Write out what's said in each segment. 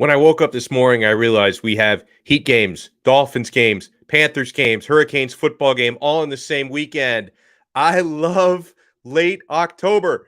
When I woke up this morning, I realized we have Heat games, Dolphins games, Panthers games, Hurricanes football game all in the same weekend. I love late October.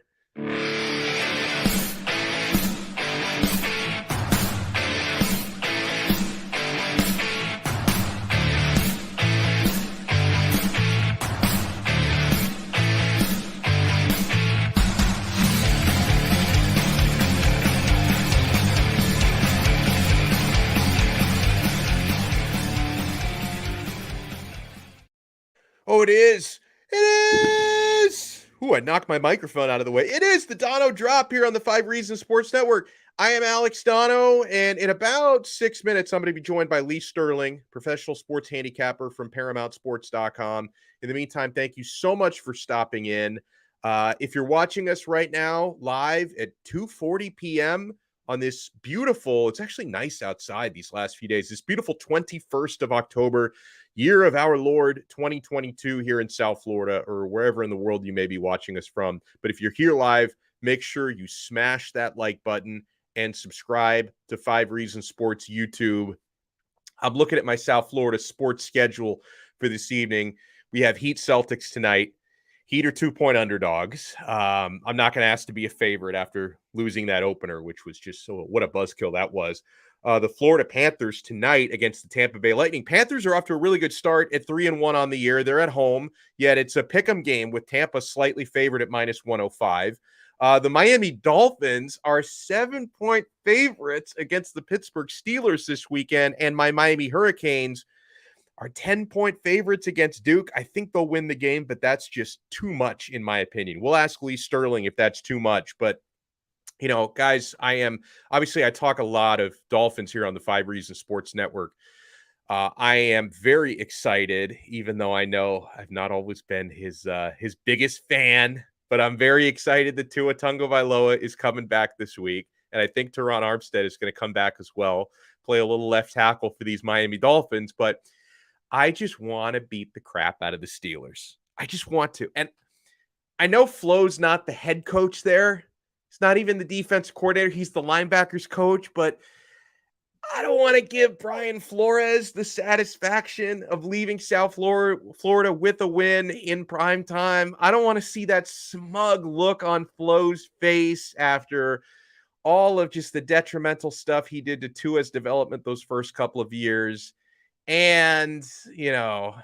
Oh, it is. It is. Ooh, I knocked my microphone out of the way. It is the Donno Drop here on the 5 Reasons Sports Network. I am Alex Donno, and in about 6 minutes, I'm going to be joined by Lee Sterling, professional sports handicapper from ParamountSports.com. In the meantime, thank you so much for stopping in. If you're watching us right now live at 2:40 p.m. on this beautiful, it's actually nice outside these last few days, this beautiful 21st of October, year of our Lord 2022 here in South Florida or wherever in the world you may be watching us from. But if you're here live, make sure you smash that like button and subscribe to 5 Reasons Sports YouTube. I'm looking at my South Florida sports schedule for this evening. We have Heat Celtics tonight. Heat are 2-point underdogs. I'm not going to ask to be a favorite after losing that opener, which was just what a buzzkill that was. The Florida Panthers tonight against the Tampa Bay Lightning. Panthers are off to a really good start at 3-1 on the year. They're at home, yet it's a pick'em game with Tampa slightly favored at -105. The Miami Dolphins are 7-point favorites against the Pittsburgh Steelers this weekend, and my Miami Hurricanes are 10-point favorites against Duke. I think they'll win the game, but that's just too much in my opinion. We'll ask Lee Sterling if that's too much, but you know, guys, I talk a lot of Dolphins here on the 5 Reasons Sports Network. I am very excited, even though I know I've not always been his biggest fan, but I'm very excited that Tua Tagovailoa is coming back this week. And I think Teron Armstead is going to come back as well, play a little left tackle for these Miami Dolphins. But I just want to beat the crap out of the Steelers. I just want to. And I know Flo's not the head coach there. He's not even the defensive coordinator. He's the linebackers coach. But I don't want to give Brian Flores the satisfaction of leaving South Florida with a win in prime time. I don't want to see that smug look on Flo's face after all of just the detrimental stuff he did to Tua's development those first couple of years. And, you know,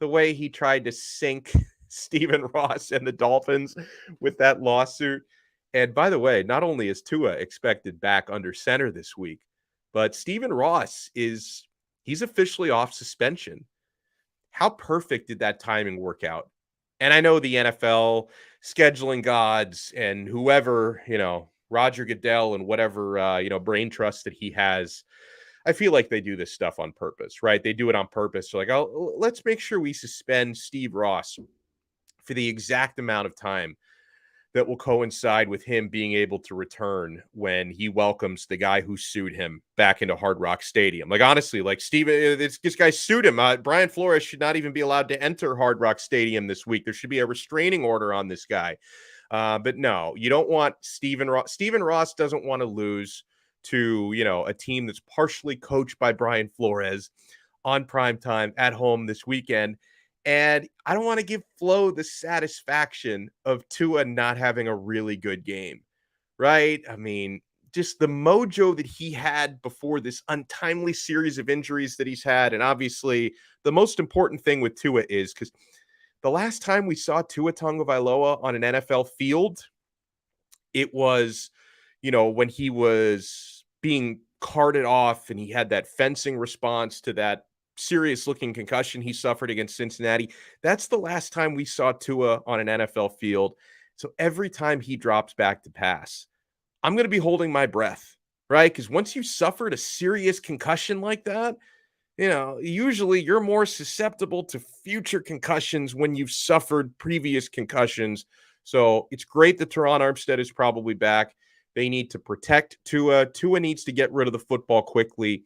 the way he tried to sink Stephen Ross and the Dolphins with that lawsuit. And by the way, not only is Tua expected back under center this week, but Stephen Ross he's officially off suspension. How perfect did that timing work out? And I know the NFL scheduling gods and whoever, Roger Goodell and whatever, brain trust that he has, I feel like they do this stuff on purpose, right? They do it on purpose. So like, let's make sure we suspend Steve Ross for the exact amount of time that will coincide with him being able to return when he welcomes the guy who sued him back into Hard Rock Stadium. Like, honestly, like this guy sued him. Brian Flores should not even be allowed to enter Hard Rock Stadium this week. There should be a restraining order on this guy. But no, you don't want Stephen Ross. Stephen Ross doesn't want to lose to, a team that's partially coached by Brian Flores on primetime at home this weekend. And I don't want to give Flo the satisfaction of Tua not having a really good game, right? I mean, just the mojo that he had before this untimely series of injuries that he's had. And obviously, the most important thing with Tua is because the last time we saw Tua Tagovailoa on an NFL field, it was, when he was being carted off and he had that fencing response to that serious looking concussion he suffered against Cincinnati. That's the last time we saw Tua on an NFL field. So every time he drops back to pass, I'm going to be holding my breath, right? Because once you suffered a serious concussion like that, usually you're more susceptible to future concussions when you've suffered previous concussions. So it's great that Teron Armstead is probably back. They need to protect Tua. Tua needs to get rid of the football quickly.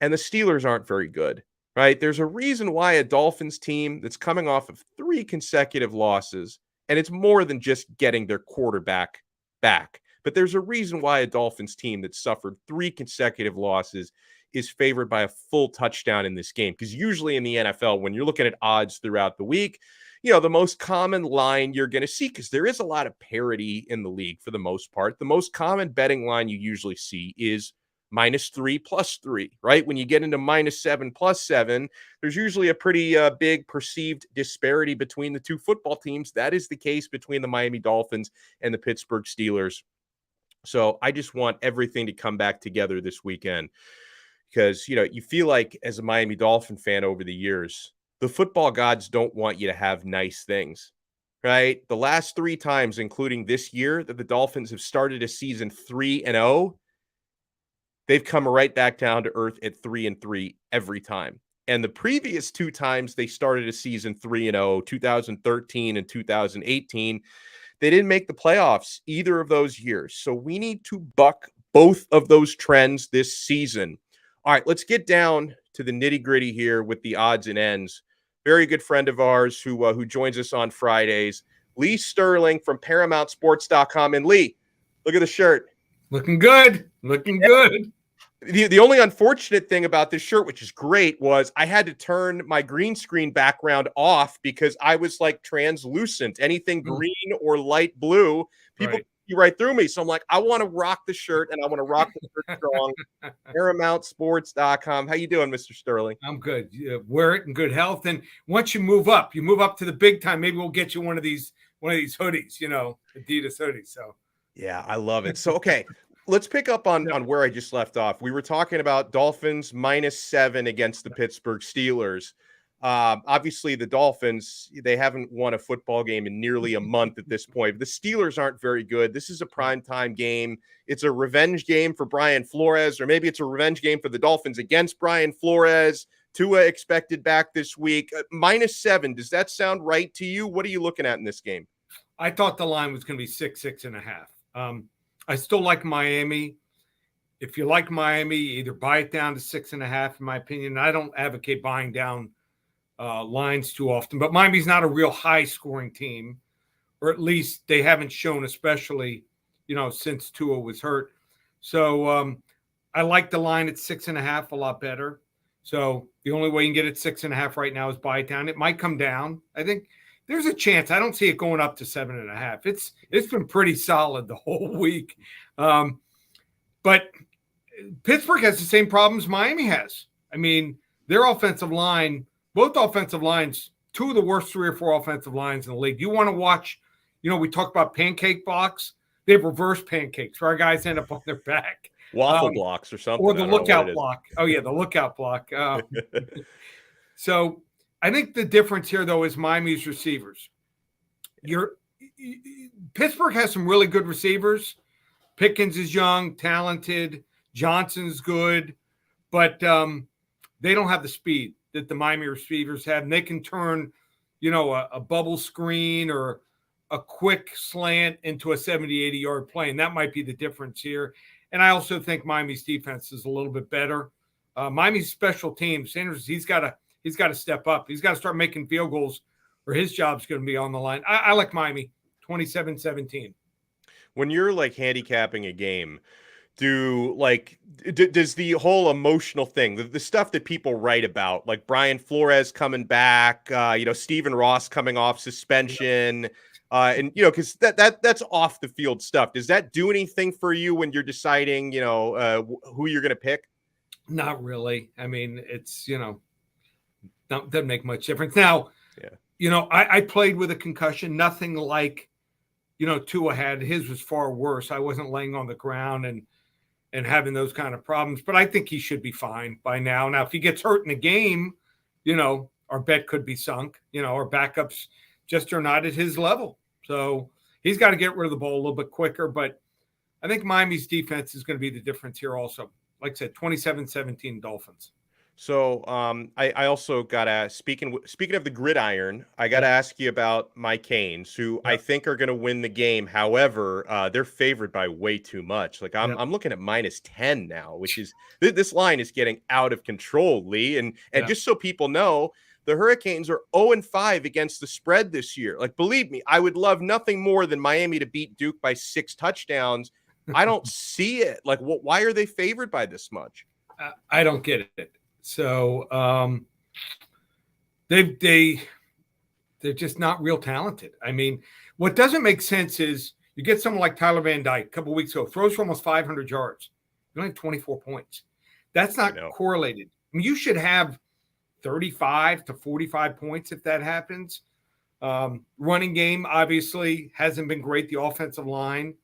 And the Steelers aren't very good. Right? There's a reason why a Dolphins team that's coming off of 3 consecutive losses, and it's more than just getting their quarterback back, But there's a reason why a Dolphins team that suffered 3 consecutive losses is favored by a full touchdown in this game. Because usually in the NFL, when you're looking at odds throughout the week, the most common line you're going to see, because there is a lot of parity in the league for the most part, the most common betting line you usually see is -3 +3, right? When you get into -7 +7, there's usually a pretty big perceived disparity between the two football teams. That is the case between the Miami Dolphins and the Pittsburgh Steelers. So I just want everything to come back together this weekend, because, you feel like as a Miami Dolphin fan over the years, the football gods don't want you to have nice things, right? The last 3 times, including this year, that the Dolphins have started a season 3-0, they've come right back down to earth at 3-3 every time. And the previous 2 times they started a season 3-0, 2013 and 2018, they didn't make the playoffs either of those years. So we need to buck both of those trends this season. All right, let's get down to the nitty-gritty here with the odds and ends. Very good friend of ours who joins us on Fridays, Lee Sterling from ParamountSports.com. And Lee, look at the shirt. Looking good. Looking good. The only unfortunate thing about this shirt, which is great, was I had to turn my green screen background off because I was like translucent. Anything green or light blue, people see right through me. So I'm like, I want to rock the shirt, and I want to rock the shirt strong. ParamountSports.com. How you doing, Mr. Sterling? I'm good. Wear it in good health. And once you move up to the big time, maybe we'll get you one of these hoodies, Adidas hoodies. So yeah, I love it. So, okay, let's pick up on where I just left off. We were talking about Dolphins -7 against the Pittsburgh Steelers. Obviously, the Dolphins, they haven't won a football game in nearly a month at this point. The Steelers aren't very good. This is a primetime game. It's a revenge game for Brian Flores, or maybe it's a revenge game for the Dolphins against Brian Flores. Tua expected back this week. -7, does that sound right to you? What are you looking at in this game? I thought the line was going to be 6.5. I still like Miami. If you like Miami, either buy it down to 6.5, in my opinion. I don't advocate buying down lines too often, but Miami's not a real high-scoring team, or at least they haven't shown, especially, since Tua was hurt. So I like the line at 6.5 a lot better. So the only way you can get it 6.5 right now is buy it down. It might come down. I think there's a chance. I don't see it going up to 7.5. It's been pretty solid the whole week. But Pittsburgh has the same problems Miami has. I mean, their offensive line, both offensive lines, 2 of the worst 3 or 4 offensive lines in the league. You want to watch, we talk about pancake blocks. They have reverse pancakes where our guys end up on their back. Waffle blocks or something. Or the lookout block. Oh, yeah, the lookout block. So I think the difference here, though, is Miami's receivers. Pittsburgh has some really good receivers. Pickens is young, talented. Johnson's good. But they don't have the speed that the Miami receivers have. And they can turn, a bubble screen or a quick slant into a 70, 80-yard play. And that might be the difference here. And I also think Miami's defense is a little bit better. Miami's special teams, Sanders, he's got to step up. He's got to start making field goals, or his job's going to be on the line. I like Miami, 27-17. When you're like handicapping a game, does the whole emotional thing, the stuff that people write about, like Brian Flores coming back, Stephen Ross coming off suspension, and because that's off the field stuff. Does that do anything for you when you're deciding, who you're going to pick? Not really. I mean, it's doesn't make much difference. Now, I played with a concussion, nothing like, Tua had. His was far worse. I wasn't laying on the ground and having those kind of problems, but I think he should be fine by now. Now, if he gets hurt in a game, our bet could be sunk. Our backups just are not at his level. So he's got to get rid of the ball a little bit quicker, but I think Miami's defense is going to be the difference here also. Like I said, 27-17 Dolphins. So I also got to, speaking of the gridiron, I got to ask you about my Canes, who I think are going to win the game. However, they're favored by way too much. Like I'm looking at -10 now, which is this line is getting out of control, Lee. And just so people know, the Hurricanes are 0-5 against the spread this year. Like, believe me, I would love nothing more than Miami to beat Duke by 6 touchdowns. I don't see it. Like, why are they favored by this much? I don't get it. So they're just not real talented. I mean, what doesn't make sense is you get someone like Tyler Van Dyke a couple of weeks ago, throws for almost 500 yards. You only have 24 points. That's not correlated. I mean, you should have 35 to 45 points if that happens. Running game obviously hasn't been great. The offensive line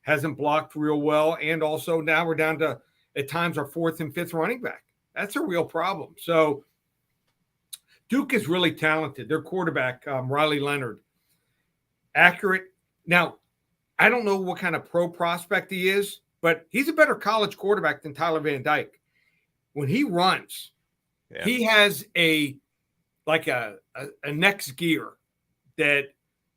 hasn't blocked real well. And also now we're down to, at times, our fourth and fifth running back. That's a real problem. So Duke is really talented. Their quarterback, Riley Leonard, accurate. Now, I don't know what kind of pro prospect he is, but he's a better college quarterback than Tyler Van Dyke. When he runs, he has a next gear that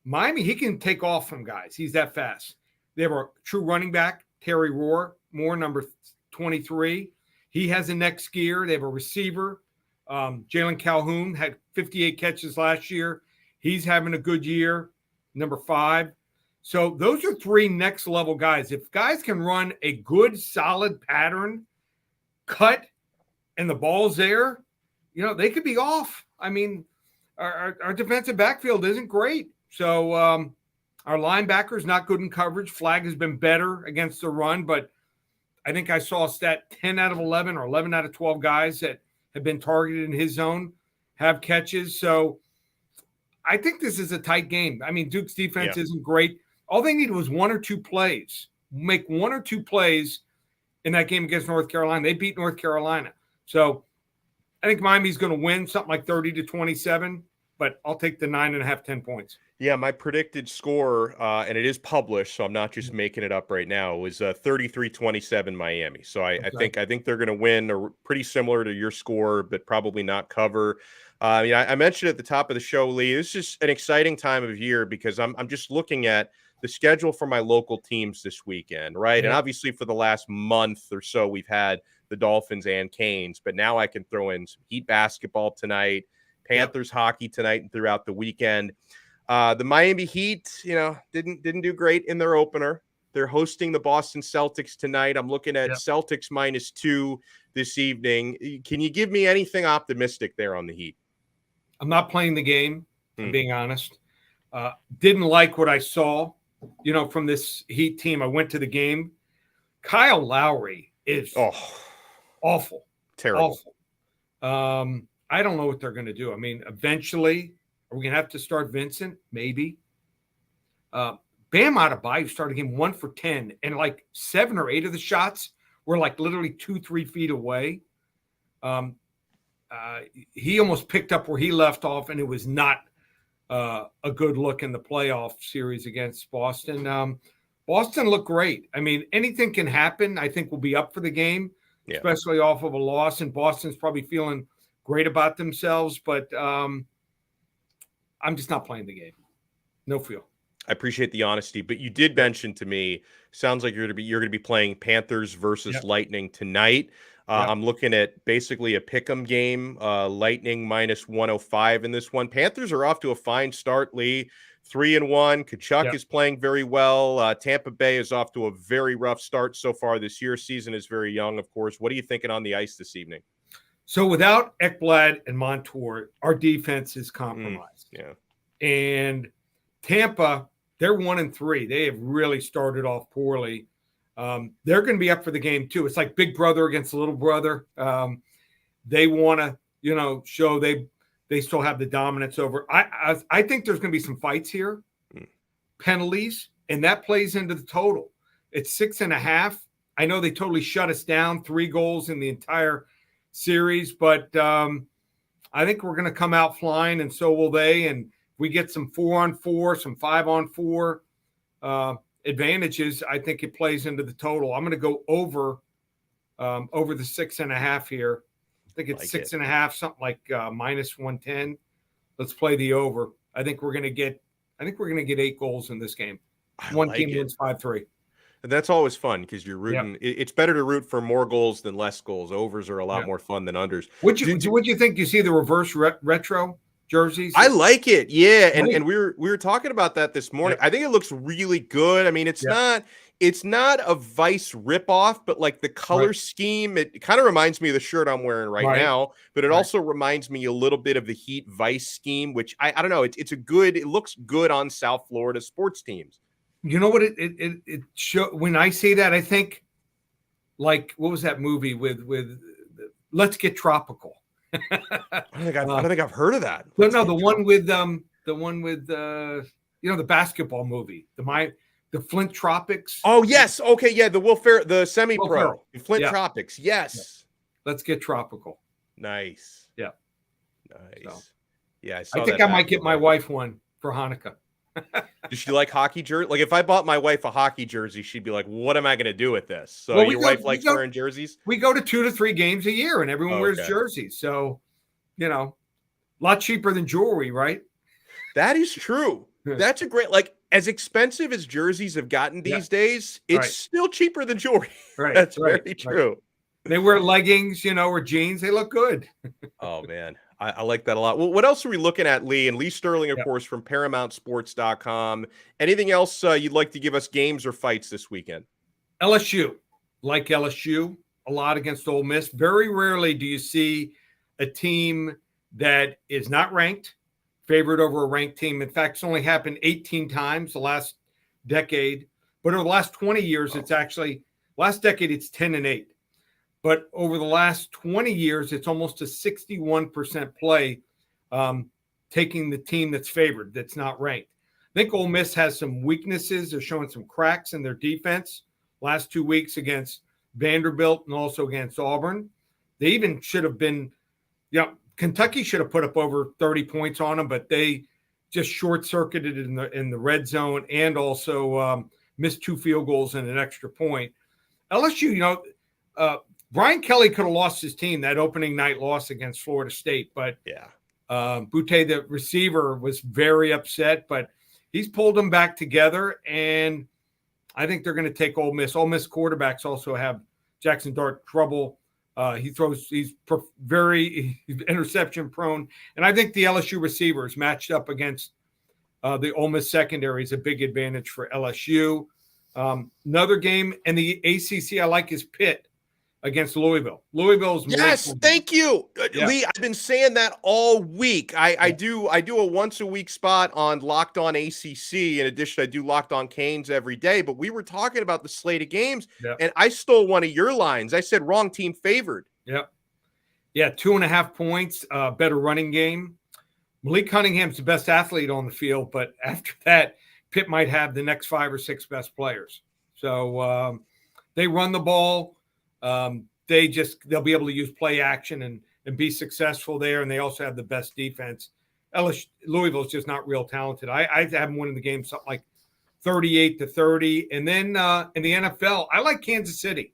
Miami, he can take off from guys. He's that fast. They have a true running back, Terry Moore, number 23. He has a next gear. They have a receiver. Jalen Calhoun had 58 catches last year. He's having a good year, number 5. So those are 3 next level guys. If guys can run a good, solid pattern, cut, and the ball's there, they could be off. I mean, our defensive backfield isn't great. So our linebackers not good in coverage. Flag has been better against the run, but I think I saw a stat 10 out of 11 or 11 out of 12 guys that have been targeted in his zone have catches. So I think this is a tight game. I mean, Duke's defense isn't great. All they needed was 1 or 2 plays. Make 1 or 2 plays in that game against North Carolina. They beat North Carolina. So I think Miami's going to win something like 30-27, but I'll take the 9.5, 10 points. Yeah, my predicted score, and it is published, so I'm not just making it up right now, was 33-27 Miami. So I think they're going to win, or pretty similar to your score, but probably not cover. I mentioned at the top of the show, Lee, this is an exciting time of year because I'm just looking at the schedule for my local teams this weekend, right? And obviously for the last month or so, we've had the Dolphins and Canes, but now I can throw in some Heat basketball tonight, Panthers hockey tonight and throughout the weekend. The Miami Heat, didn't do great in their opener. They're hosting the Boston Celtics tonight. I'm looking at Celtics -2 this evening. Can you give me anything optimistic there on the Heat? I'm not playing the game, I'm being honest. Didn't like what I saw, from this Heat team. I went to the game. Kyle Lowry is awful. Terrible. Awful. I don't know what they're going to do. I mean, eventually, are we going to have to start Vincent? Maybe. Bam Adebayo started game 1 for 10, and like 7 or 8 of the shots were like literally 2-3 feet away. He almost picked up where he left off, and it was not a good look in the playoff series against Boston. Boston looked great. I mean, anything can happen. I think we'll be up for the game, especially off of a loss, and Boston's probably feeling great about themselves, but I'm just not playing the game. No feel. I appreciate the honesty, but you did mention to me, sounds like you're going to be playing Panthers versus Lightning tonight. I'm looking at basically a pick'em game, Lightning -105 in this one. Panthers are off to a fine start, Lee. 3-1. Kachuk is playing very well. Tampa Bay is off to a very rough start so far this year. Season is very young, of course. What are you thinking on the ice this evening? So without Ekblad and Montour, our defense is compromised. And Tampa, they're 1-3. They have really started off poorly. They're going to be up for the game too. It's like big brother against little brother. They want to, show they still have the dominance over. I think there's going to be some fights here, penalties, and that plays into the total. It's 6.5. I know they totally shut us down, 3 goals in the entire series, but I think we're going to come out flying, and so will they. And we get some 4-on-4, some 5-on-4 advantages. I think it plays into the total. I'm going to go over the 6.5 here. I think it's 6.5, something like -110. Let's play the over. I think we're going to get 8 goals in this game. One team wins 5-3. And that's always fun because you're rooting. It's better to root for more goals than less goals. Overs are a lot more fun than unders. What'd you think? You see the reverse retro jerseys? I like it. Yeah. And we were talking about that this morning. I think it looks really good. I mean, it's not it's not a Vice ripoff, but like the color scheme, it kind of reminds me of the shirt I'm wearing right now, but it also reminds me a little bit of the Heat Vice scheme, which I don't know. It looks good on South Florida sports teams. You know what it show when I say that, I think like, what was that movie with Let's Get Tropical? I don't think I've heard of that. No, the one with the basketball movie, the Flint Tropics. Oh yes, okay, yeah, the Will Ferrell, the semi-pro, Flint Tropics. Yes, Let's Get Tropical. Nice. Yeah, nice. So, yeah, I think I might get my wife one for Hanukkah. Does she like hockey jersey? Like, if I bought my wife a hockey jersey, she'd be like, "What am I going to do with this?" So your wife likes wearing jerseys. We go to 2 to 3 games a year, and everyone wears jerseys. So, a lot cheaper than jewelry, right? That is true. That's a great, like, as expensive as jerseys have gotten these days, it's still cheaper than jewelry. Right. That's very true. They wear leggings, or jeans. They look good. Oh, man. I like that a lot. Well, what else are we looking at, Lee? And Lee Sterling, of course, from ParamountSports.com. Anything else you'd like to give us, games or fights this weekend? LSU. Like LSU a lot against Ole Miss. Very rarely do you see a team that is not ranked favored over a ranked team. In fact, it's only happened 18 times the last decade. But over the last 20 years, it's actually – last decade, it's 10-8. But over the last 20 years, it's almost a 61% play taking the team that's favored, that's not ranked. I think Ole Miss has some weaknesses. They're showing some cracks in their defense last 2 weeks against Vanderbilt and also against Auburn. They even should have been Kentucky should have put up over 30 points on them, but they just short-circuited in the red zone and also missed 2 field goals and an extra point. LSU, Brian Kelly could have lost his team that opening night loss against Florida State, but Boutte, the receiver, was very upset, but he's pulled them back together, and I think they're going to take Ole Miss. Ole Miss quarterbacks also have Jackson Dart trouble. He's very interception prone, and I think the LSU receivers matched up against the Ole Miss secondary is a big advantage for LSU. Another game in the ACC I like is Pitt against Louisville. Louisville's thank you, Lee. I've been saying that all week. I do a once a week spot on Locked On ACC. In addition, I do Locked On Canes every day. But we were talking about the slate of games, and I stole one of your lines. I said wrong team favored. Yeah, 2.5 points. Better running game. Malik Cunningham's the best athlete on the field, but after that, Pitt might have the next 5 or 6 best players. So they run the ball. They'll be able to use play action and be successful there. And they also have the best defense. Louisville's just not real talented. I have them winning the game something like 38-30. And then in the NFL, I like Kansas City.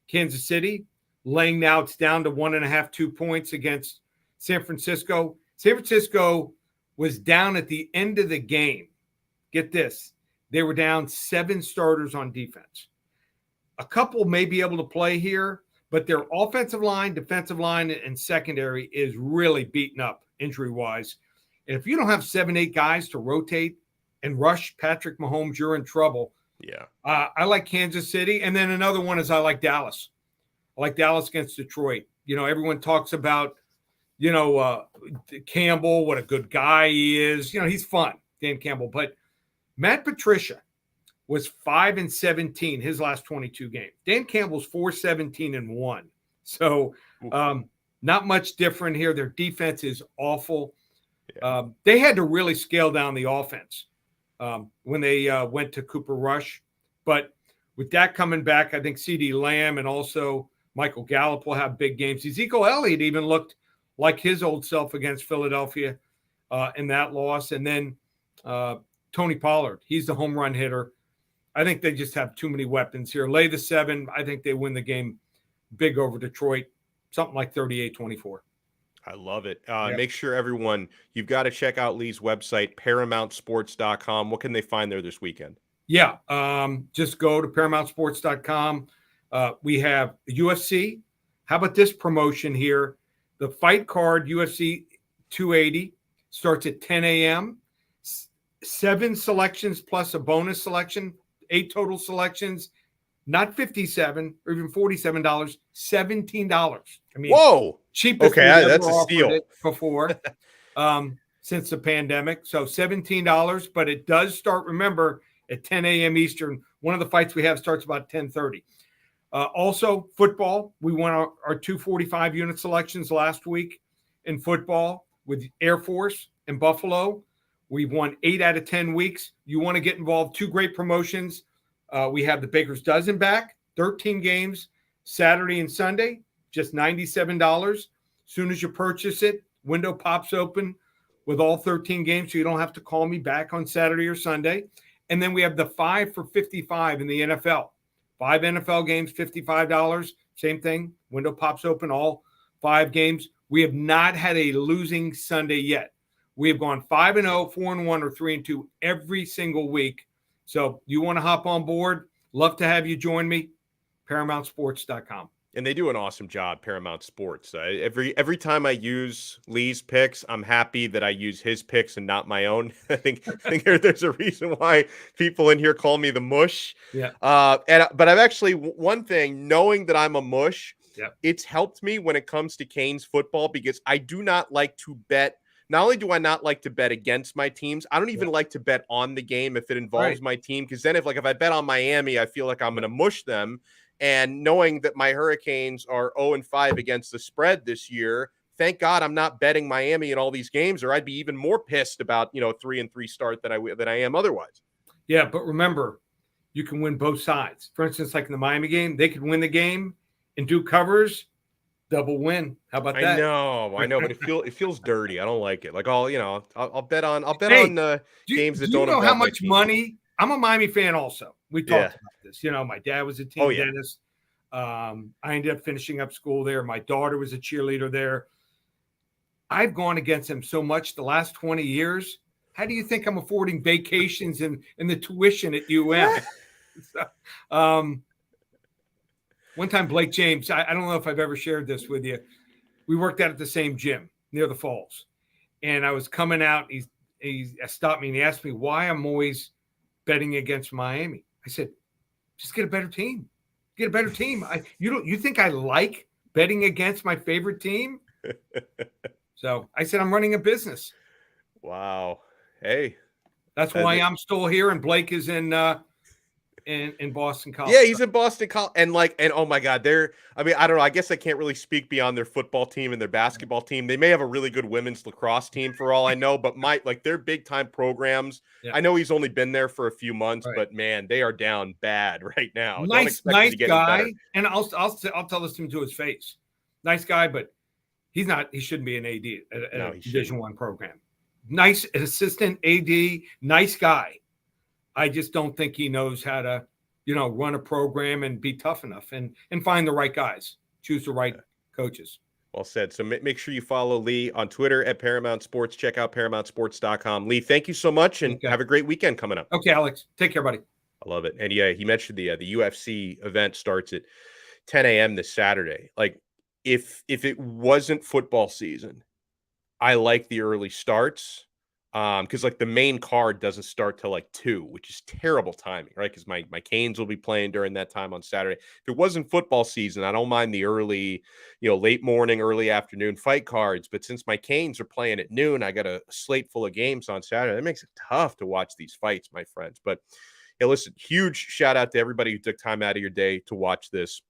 Kansas City laying now, it's down to 1.5, 2 points against San Francisco. San Francisco was down at the end of the game. Get this. They were down 7 starters on defense. A couple may be able to play here, but their offensive line, defensive line, and secondary is really beaten up injury-wise. And if you don't have 7, 8 guys to rotate and rush Patrick Mahomes, you're in trouble. Yeah. I like Kansas City. And then another one is I like Dallas. I like Dallas against Detroit. Everyone talks about, Campbell, what a good guy he is. He's fun, Dan Campbell. But Matt Patricia was 5-17 his last 22 games. Dan Campbell's 4-17-1. So not much different here. Their defense is awful. Yeah. They had to really scale down the offense when they went to Cooper Rush. But with that coming back, I think CeeDee Lamb and also Michael Gallup will have big games. Ezekiel Elliott even looked like his old self against Philadelphia in that loss. And then Tony Pollard, he's the home run hitter. I think they just have too many weapons here. Lay the 7. I think they win the game big over Detroit, something like 38-24. I love it. Make sure everyone, you've got to check out Lee's website, ParamountSports.com. What can they find there this weekend? Yeah, just go to ParamountSports.com. We have UFC. How about this promotion here? The fight card, UFC 280, starts at 10 a.m. 7 selections plus a bonus selection, 8 total selections, not $57 or even $47, $17. I mean, Whoa. cheapest Okay, we've ever that's a offered steal. it before since the pandemic. So $17, but it does start, remember, at 10 a.m. Eastern. One of the fights we have starts about 10:30. Also, football. We won our 245 unit selections last week in football with Air Force and Buffalo. We've won 8 out of 10 weeks. You want to get involved, 2 great promotions. We have the Baker's Dozen back, 13 games, Saturday and Sunday, just $97. As soon as you purchase it, window pops open with all 13 games, so you don't have to call me back on Saturday or Sunday. And then we have the 5 for $55 in the NFL. 5 NFL games, $55. Same thing. Window pops open, all 5 games. We have not had a losing Sunday yet. We have gone 5-0, 4-1, or 3-2 every single week. So you want to hop on board? Love to have you join me. ParamountSports.com. And they do an awesome job, Paramount Sports. Every time I use Lee's picks, I'm happy that I use his picks and not my own. I think there's a reason why people in here call me the mush. Yeah. But I've actually, one thing, knowing that I'm a mush, yeah, it's helped me when it comes to Canes football, because I do not like to bet. Not only do I not like to bet against my teams, I don't even like to bet on the game if it involves my team, because then if I bet on Miami, I feel like I'm going to mush them. And knowing that my Hurricanes are 0-5 against the spread this year, thank God I'm not betting Miami in all these games, or I'd be even more pissed about, 3-3 start than I am otherwise. Yeah, but remember, you can win both sides. For instance, like in the Miami game, they could win the game and do covers, double win. How about that? I know, but it feels dirty. I don't like it. Like I'll bet on games that don't involve how much my team. money. I'm a Miami fan also. We talked about this. My dad was a team dentist. I ended up finishing up school there. My daughter was a cheerleader there. I've gone against them so much the last 20 years. How do you think I'm affording vacations and the tuition at UM? One time, Blake James, I don't know if I've ever shared this with you. We worked out at the same gym near the Falls. And I was coming out. He stopped me and he asked me why I'm always betting against Miami. I said, just get a better team. Get a better team. You think I like betting against my favorite team? So I said, I'm running a business. Wow. Hey. That's why I'm still here and Blake is in Boston College. Yeah, he's in Boston College. And oh my God, I don't know. I guess I can't really speak beyond their football team and their basketball team. They may have a really good women's lacrosse team for all I know, but their big time programs. Yeah. I know he's only been there for a few months, but man, they are down bad right now. Nice guy. And I'll tell this to him to his face. Nice guy, but he's not. He shouldn't be an AD at a Division I program. Nice assistant AD, nice guy. I just don't think he knows how to, run a program and be tough enough and find the right guys, choose the right coaches. Well said. So make sure you follow Lee on Twitter at Paramount Sports. Check out ParamountSports.com. Lee, thank you so much, and have a great weekend coming up. Okay, Alex. Take care, buddy. I love it. And he mentioned the UFC event starts at 10 a.m. this Saturday. If it wasn't football season, I like the early starts. Because the main card doesn't start till 2, which is terrible timing, right? Because my Canes will be playing during that time on Saturday. If it wasn't football season, I don't mind the early, late morning, early afternoon fight cards. But since my Canes are playing at noon, I got a slate full of games on Saturday. That makes it tough to watch these fights, my friends. But hey, listen, huge shout out to everybody who took time out of your day to watch this.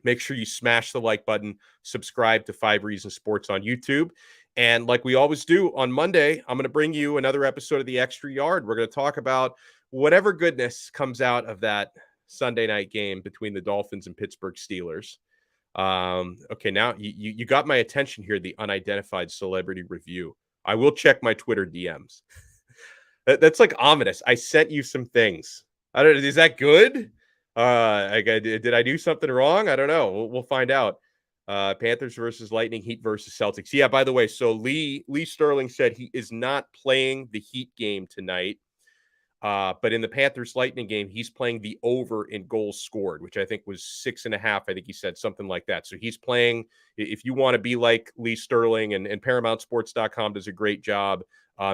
Make sure you smash the like button, subscribe to 5 Reasons Sports on YouTube. And like we always do on Monday, I'm going to bring you another episode of The Extra Yard. We're going to talk about whatever goodness comes out of that Sunday night game between the Dolphins and Pittsburgh Steelers. Okay, now you got my attention here, the unidentified celebrity review. I will check my Twitter DMs. That's ominous. I sent you some things. I don't know. Is that good? Did I do something wrong? I don't know. We'll find out. Panthers versus Lightning, Heat versus Celtics. Yeah, by the way, so Lee Sterling said he is not playing the Heat game tonight. But in the Panthers Lightning game, he's playing the over in goals scored, which I think was 6.5. I think he said something like that. So he's playing, if you want to be like Lee Sterling, and ParamountSports.com does a great job,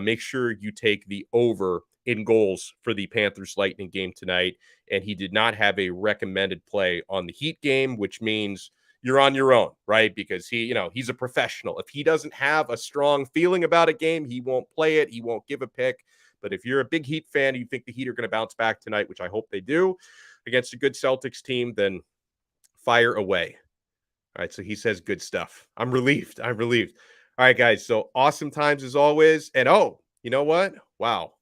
make sure you take the over in goals for the Panthers Lightning game tonight, and he did not have a recommended play on the Heat game, which means you're on your own, right? Because he's a professional. If he doesn't have a strong feeling about a game, he won't play it. He won't give a pick. But if you're a big Heat fan, you think the Heat are going to bounce back tonight, which I hope they do, against a good Celtics team, then fire away. All right, so he says good stuff. I'm relieved. All right, guys, so awesome times as always. And you know what? Wow.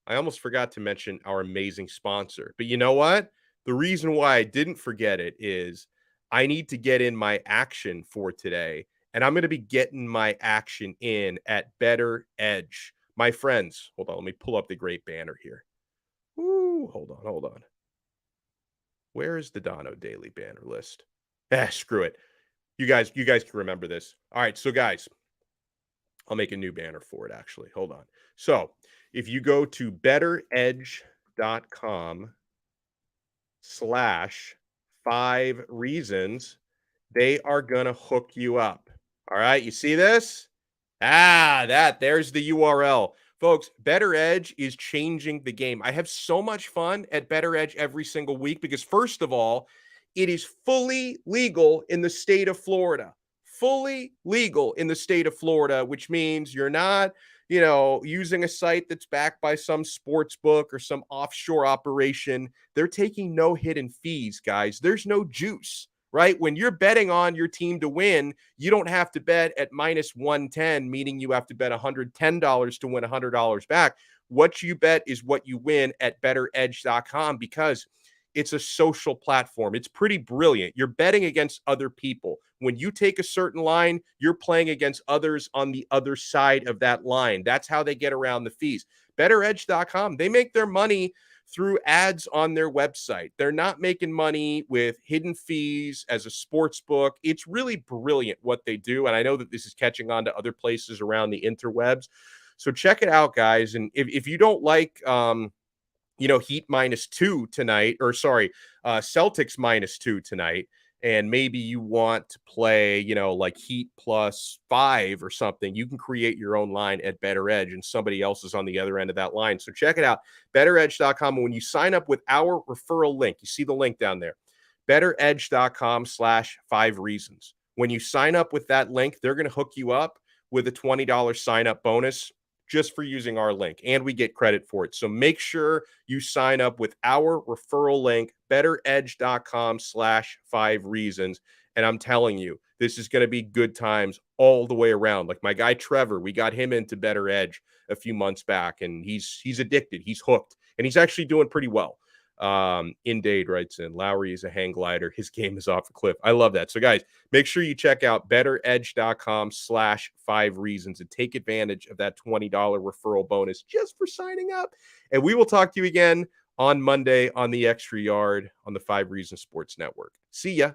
I almost forgot to mention our amazing sponsor. But you know what? The reason why I didn't forget it is I need to get in my action for today. And I'm going to be getting my action in at Better Edge. My friends, hold on, let me pull up the great banner here. Ooh, hold on. Where is the Donno Daily banner list? Screw it. You guys can remember this. All right, so guys, I'll make a new banner for it, actually. Hold on. So if you go to betteredge.com/5reasons, they are going to hook you up. All right, you see this? There's the URL. Folks, Better Edge is changing the game. I have so much fun at Better Edge every single week because, first of all, it is fully legal in the state of Florida. Fully legal in the state of Florida, which means you're not, using a site that's backed by some sports book or some offshore operation. They're taking no hidden fees, guys. There's no juice. Right? When you're betting on your team to win, you don't have to bet at -110, meaning you have to bet $110 to win $100 back. What you bet is what you win at betteredge.com because it's a social platform. It's pretty brilliant. You're betting against other people. When you take a certain line, you're playing against others on the other side of that line. That's how they get around the fees. Betteredge.com, they make their money through ads on their website. They're not making money with hidden fees as a sports book. It's really brilliant what they do. And I know that this is catching on to other places around the interwebs. So check it out, guys. And if you don't like, Heat -2 tonight, or sorry, Celtics -2 tonight, and maybe you want to play, like Heat +5 or something, you can create your own line at Better Edge, and somebody else is on the other end of that line. So check it out, betteredge.com. And when you sign up with our referral link, you see the link down there, betteredge.com/5reasons. When you sign up with that link, they're going to hook you up with a $20 sign-up bonus just for using our link, and we get credit for it. So make sure you sign up with our referral link, betteredge.com/5reasons. And I'm telling you, this is going to be good times all the way around. Like my guy Trevor, we got him into Better Edge a few months back, and he's addicted. He's hooked, and he's actually doing pretty well. Indade writes in, Lowry is a hang glider. His game is off a cliff. I love that. So guys, make sure you check out betteredge.com/5reasons and take advantage of that $20 referral bonus just for signing up. And we will talk to you again on Monday on the Extra Yard on the 5 Reasons Sports Network. See ya.